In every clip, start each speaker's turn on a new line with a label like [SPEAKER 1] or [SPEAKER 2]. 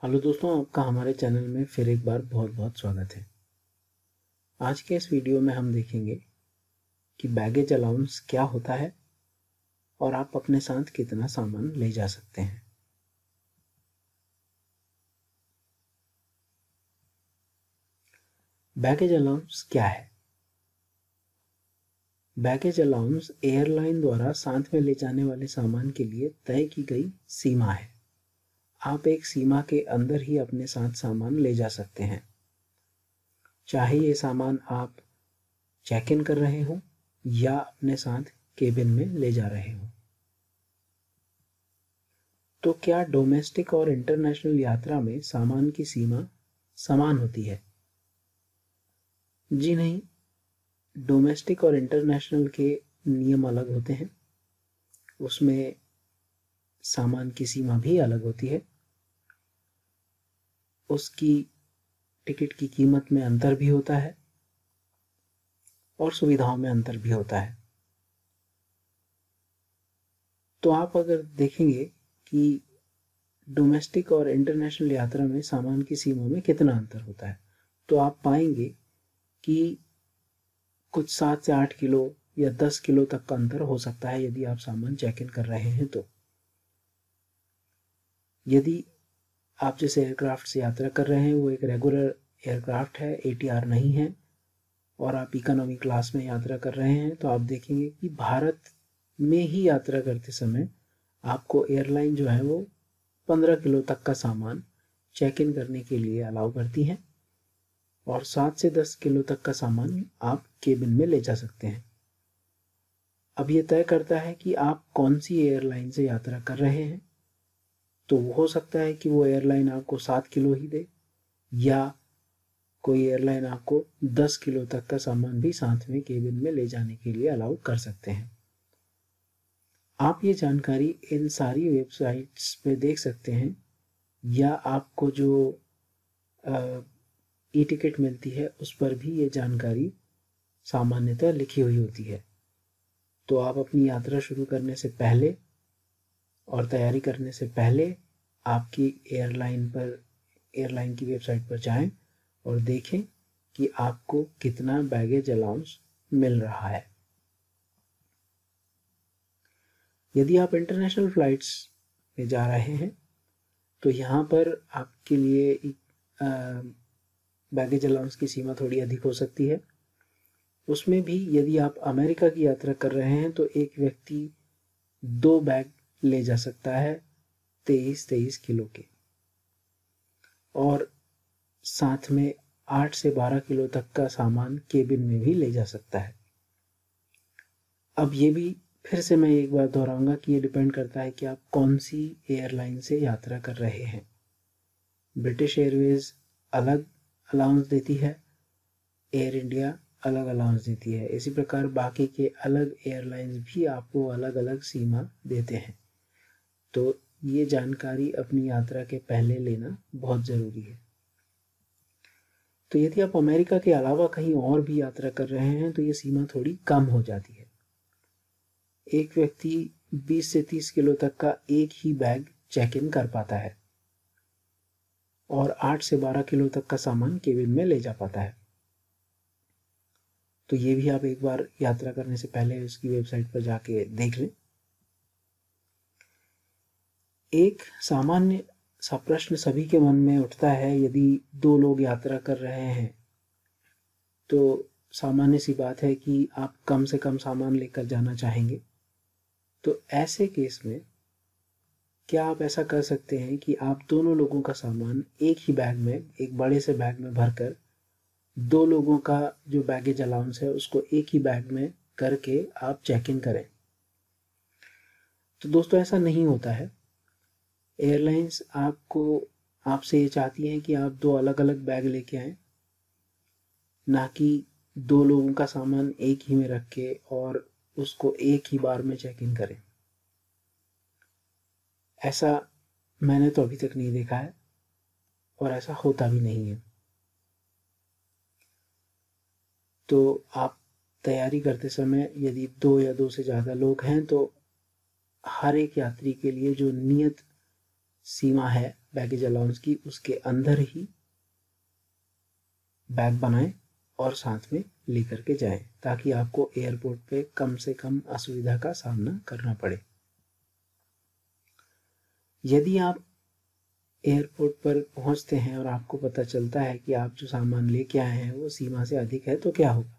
[SPEAKER 1] Hello दोस्तों, आपका हमारे चैनल में फिर एक बार बहुत बहुत स्वागत है। आज के इस वीडियो में हम देखेंगे कि बैगेज अलाउंस क्या होता है और आप अपने साथ कितना सामान ले जा सकते हैं। बैगेज अलाउंस क्या है? बैगेज अलाउंस एयरलाइन द्वारा साथ में ले जाने वाले सामान के लिए तय की गई सीमा है। आप एक सीमा के अंदर ही अपने साथ सामान ले जा सकते हैं, चाहे ये सामान आप चेक इन कर रहे हो या अपने साथ केबिन में ले जा रहे हो। तो क्या डोमेस्टिक और इंटरनेशनल यात्रा में सामान की सीमा समान होती है? जी नहीं, डोमेस्टिक और इंटरनेशनल के नियम अलग होते हैं। उसमें सामान की सीमा भी अलग होती है। उसकी टिकट की कीमत में अंतर भी होता है और सुविधाओं में अंतर भी होता है। तो आप अगर देखेंगे कि डोमेस्टिक और इंटरनेशनल यात्रा में सामान की सीमा में कितना अंतर होता है, तो आप पाएंगे कि कुछ 7 से 8 किलो या 10 किलो तक का अंतर हो सकता है यदि आप सामान चेक इन कर रहे हैं। तो यदि आप जिस एयरक्राफ्ट से यात्रा कर रहे हैं वो एक रेगुलर एयरक्राफ्ट है, ATR नहीं है, और आप इकोनॉमी क्लास में यात्रा कर रहे हैं, तो आप देखेंगे कि भारत में ही यात्रा करते समय आपको एयरलाइन जो है वो 15 किलो तक का सामान चेक इन करने के लिए अलाउ करती हैं और 7 से 10 किलो तक का सामान आप केबिन में ले जा सकते हैं। अब ये तय करता है कि आप कौन सी एयरलाइन से यात्रा कर रहे हैं। तो हो सकता है कि वो एयरलाइन आपको 7 किलो ही दे, या कोई एयरलाइन आपको 10 किलो तक का सामान भी साथ में केबिन में ले जाने के लिए अलाउ कर सकते हैं। आप ये जानकारी इन सारी वेबसाइट्स पे देख सकते हैं, या आपको जो ई टिकट मिलती है उस पर भी ये जानकारी सामान्यतः लिखी हुई होती है। तो आप अपनी यात्रा शुरू करने से पहले और तैयारी करने से पहले आपकी एयरलाइन की वेबसाइट पर जाएं और देखें कि आपको कितना बैगेज अलाउंस मिल रहा है। यदि आप इंटरनेशनल फ्लाइट्स में जा रहे हैं तो यहाँ पर आपके लिए बैगेज अलाउंस की सीमा थोड़ी अधिक हो सकती है। उसमें भी यदि आप अमेरिका की यात्रा कर रहे हैं तो एक व्यक्ति 2 बैग ले जा सकता है 23 किलो के, और साथ में 8 से 12 किलो तक का सामान केबिन में भी ले जा सकता है। अब ये भी फिर से मैं एक बार दोहराऊंगा कि ये डिपेंड करता है कि आप कौन सी एयरलाइन से यात्रा कर रहे हैं। ब्रिटिश एयरवेज अलग अलाउंस देती है, एयर इंडिया अलग अलाउंस देती है। इसी प्रकार बाकी के अलग एयरलाइंस भी आपको अलग अलग सीमा देते हैं। तो ये जानकारी अपनी यात्रा के पहले लेना बहुत ज़रूरी है। तो यदि आप अमेरिका के अलावा कहीं और भी यात्रा कर रहे हैं तो ये सीमा थोड़ी कम हो जाती है। एक व्यक्ति 20 से 30 किलो तक का एक ही बैग चेक इन कर पाता है और 8 से 12 किलो तक का सामान केबिन में ले जा पाता है। तो ये भी आप एक बार यात्रा करने से पहले उसकी वेबसाइट पर जाके देख लें। एक सामान्य सा प्रश्न सभी के मन में उठता है, यदि 2 लोग यात्रा कर रहे हैं तो सामान्य सी बात है कि आप कम से कम सामान लेकर जाना चाहेंगे। तो ऐसे केस में क्या आप ऐसा कर सकते हैं कि आप दोनों लोगों का सामान एक ही बैग में, एक बड़े से बैग में भरकर 2 लोगों का जो बैगेज अलाउंस है उसको एक ही बैग में करके आप चेक इन करें। तो दोस्तों ऐसा नहीं होता है। एयरलाइंस आपसे ये चाहती हैं कि आप 2 अलग अलग बैग लेके आएँ, ना कि 2 लोगों का सामान एक ही में रख के और उसको एक ही बार में चेक इन करें। ऐसा मैंने तो अभी तक नहीं देखा है और ऐसा होता भी नहीं है। तो आप तैयारी करते समय यदि 2 या 2 से ज़्यादा लोग हैं तो हर एक यात्री के लिए जो नियत सीमा है बैगेज अलाउंस की उसके अंदर ही बैग बनाएं और साथ में लेकर के जाएं, ताकि आपको एयरपोर्ट पे कम से कम असुविधा का सामना करना पड़े। यदि आप एयरपोर्ट पर पहुंचते हैं और आपको पता चलता है कि आप जो सामान लेके आए हैं वो सीमा से अधिक है, तो क्या होगा?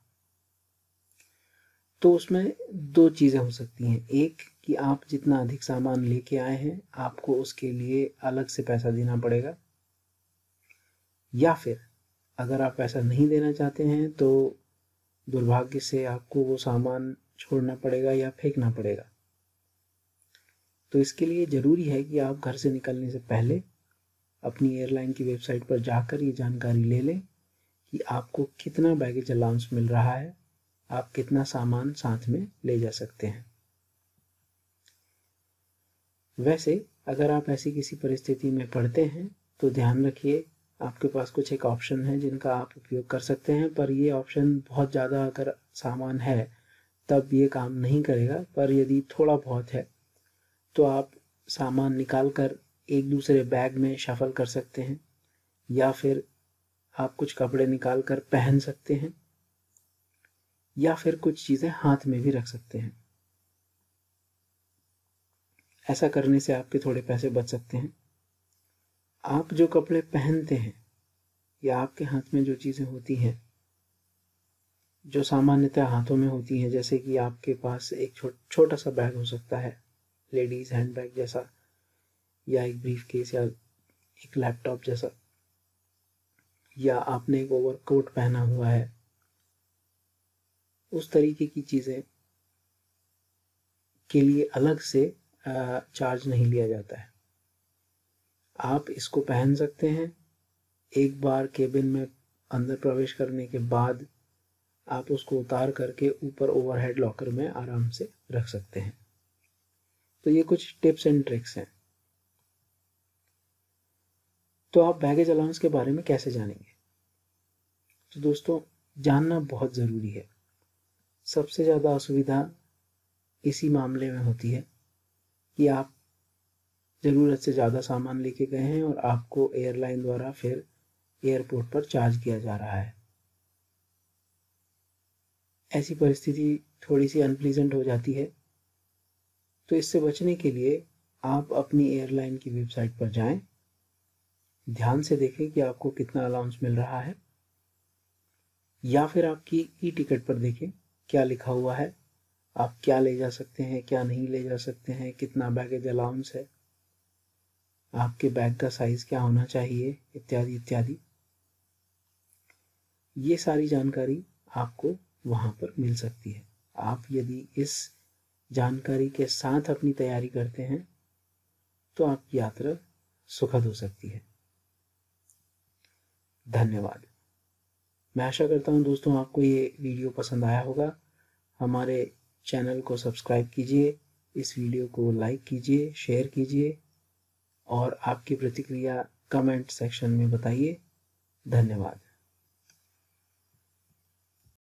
[SPEAKER 1] तो उसमें दो चीज़ें हो सकती हैं। एक कि आप जितना अधिक सामान लेके आए हैं आपको उसके लिए अलग से पैसा देना पड़ेगा, या फिर अगर आप पैसा नहीं देना चाहते हैं तो दुर्भाग्य से आपको वो सामान छोड़ना पड़ेगा या फेंकना पड़ेगा। तो इसके लिए ज़रूरी है कि आप घर से निकलने से पहले अपनी एयरलाइन की वेबसाइट पर जाकर ये जानकारी ले लें कि आपको कितना बैगेज अलाउंस मिल रहा है, आप कितना सामान साथ में ले जा सकते हैं। वैसे अगर आप ऐसी किसी परिस्थिति में पड़ते हैं तो ध्यान रखिए, आपके पास कुछ एक ऑप्शन है जिनका आप उपयोग कर सकते हैं, पर ये ऑप्शन बहुत ज़्यादा अगर सामान है तब ये काम नहीं करेगा। पर यदि थोड़ा बहुत है तो आप सामान निकाल कर एक दूसरे बैग में शफल कर सकते हैं, या फिर आप कुछ कपड़े निकाल कर पहन सकते हैं, या फिर कुछ चीज़ें हाथ में भी रख सकते हैं। ऐसा करने से आपके थोड़े पैसे बच सकते हैं। आप जो कपड़े पहनते हैं या आपके हाथ में जो चीज़ें होती हैं जो सामान्यतः हाथों में होती हैं, जैसे कि आपके पास एक छोटा सा बैग हो सकता है, लेडीज़ हैंड बैग जैसा, या एक ब्रीफ केस, या एक लैपटॉप जैसा, या आपने एक ओवरकोट पहना हुआ है, उस तरीके की चीज़ें के लिए अलग से चार्ज नहीं लिया जाता है। आप इसको पहन सकते हैं। एक बार केबिन में अंदर प्रवेश करने के बाद आप उसको उतार करके ऊपर ओवरहेड लॉकर में आराम से रख सकते हैं। तो ये कुछ टिप्स एंड ट्रिक्स हैं। तो आप बैगेज अलाउंस के बारे में कैसे जानेंगे? तो दोस्तों, जानना बहुत ज़रूरी है। सबसे ज़्यादा असुविधा इसी मामले में होती है कि आप ज़रूरत से ज़्यादा सामान लेके गए हैं और आपको एयरलाइन द्वारा फिर एयरपोर्ट पर चार्ज किया जा रहा है। ऐसी परिस्थिति थोड़ी सी अनप्लीजेंट हो जाती है। तो इससे बचने के लिए आप अपनी एयरलाइन की वेबसाइट पर जाएं, ध्यान से देखें कि आपको कितना अलाउंस मिल रहा है, या फिर आपकी ई टिकट पर देखें क्या लिखा हुआ है, आप क्या ले जा सकते हैं, क्या नहीं ले जा सकते हैं, कितना बैगेज अलाउंस है, आपके बैग का साइज़ क्या होना चाहिए, इत्यादि इत्यादि। ये सारी जानकारी आपको वहाँ पर मिल सकती है। आप यदि इस जानकारी के साथ अपनी तैयारी करते हैं तो आपकी यात्रा सुखद हो सकती है। धन्यवाद। मैं आशा करता हूँ दोस्तों आपको ये वीडियो पसंद आया होगा। हमारे चैनल को सब्सक्राइब कीजिए, इस वीडियो को लाइक कीजिए, शेयर कीजिए और आपकी प्रतिक्रिया कमेंट सेक्शन में बताइए। धन्यवाद।